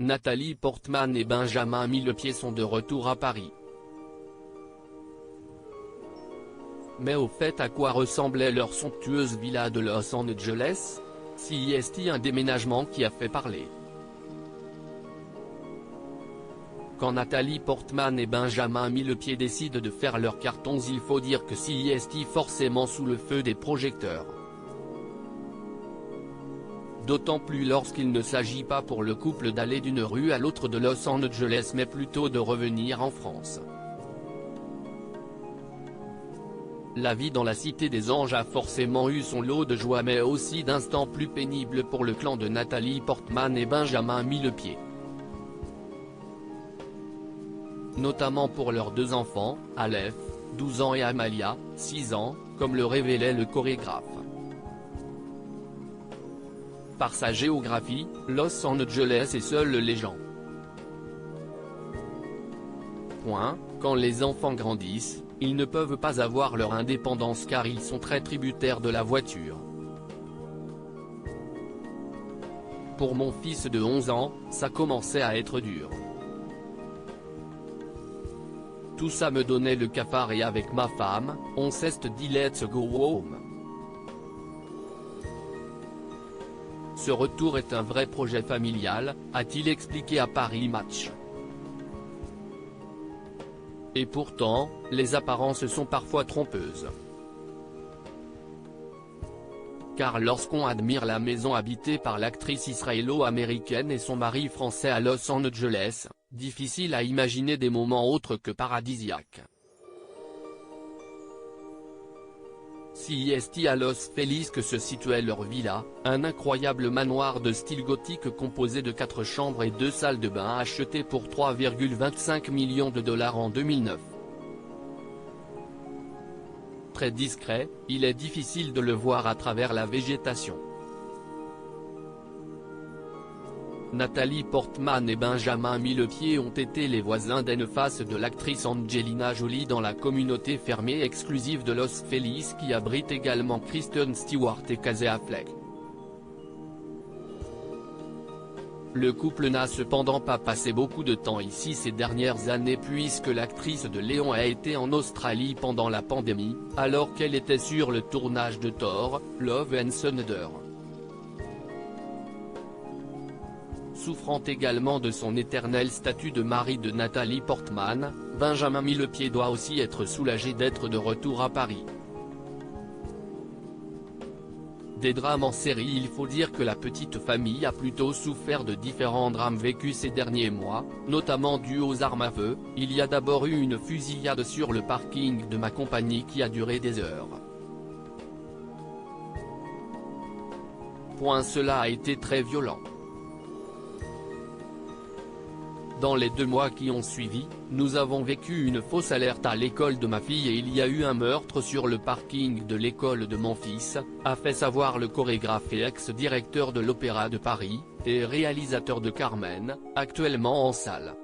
Nathalie Portman et Benjamin Millepied sont de retour à Paris. Mais au fait, à quoi ressemblait leur somptueuse villa de Los Angeles? Si est-il un déménagement qui a fait parler? Quand Nathalie Portman et Benjamin Millepied décident de faire leurs cartons, il faut dire que si est forcément sous le feu des projecteurs. D'autant plus lorsqu'il ne s'agit pas pour le couple d'aller d'une rue à l'autre de Los Angeles mais plutôt de revenir en France. La vie dans la Cité des Anges a forcément eu son lot de joie mais aussi d'instants plus pénibles pour le clan de Nathalie Portman et Benjamin Millepied. Notamment pour leurs deux enfants, Aleph, 12 ans et Amalia, 6 ans, comme le révélait le chorégraphe. Par sa géographie, Los Angeles est seule légende. Quand les enfants grandissent, ils ne peuvent pas avoir leur indépendance car ils sont très tributaires de la voiture. Pour mon fils de 11 ans, ça commençait à être dur. Tout ça me donnait le cafard et avec ma femme, on s'est dit let's go home. Ce retour est un vrai projet familial, a-t-il expliqué à Paris Match. Et pourtant, les apparences sont parfois trompeuses. Car lorsqu'on admire la maison habitée par l'actrice israélo-américaine et son mari français à Los Angeles, difficile à imaginer des moments autres que paradisiaques. Si est à Los Feliz que se situait leur villa, un incroyable manoir de style gothique composé de 4 chambres et 2 salles de bain acheté pour 3,25 millions de dollars en 2009. Très discret, il est difficile de le voir à travers la végétation. Nathalie Portman et Benjamin Millepied ont été les voisins d'en face de l'actrice Angelina Jolie dans la communauté fermée exclusive de Los Feliz qui abrite également Kristen Stewart et Casey Affleck. Le couple n'a cependant pas passé beaucoup de temps ici ces dernières années puisque l'actrice de Léon a été en Australie pendant la pandémie, alors qu'elle était sur le tournage de Thor, Love and Thunder. Souffrant également de son éternel statut de mari de Nathalie Portman, Benjamin Millepied doit aussi être soulagé d'être de retour à Paris. Des drames en série. Il faut dire que la petite famille a plutôt souffert de différents drames vécus ces derniers mois, notamment dus aux armes à feu. Il y a d'abord eu une fusillade sur le parking de ma compagnie qui a duré des heures. Cela a été très violent. Dans les 2 mois qui ont suivi, nous avons vécu une fausse alerte à l'école de ma fille et il y a eu un meurtre sur le parking de l'école de mon fils, a fait savoir le chorégraphe et ex-directeur de l'Opéra de Paris, et réalisateur de Carmen, actuellement en salle.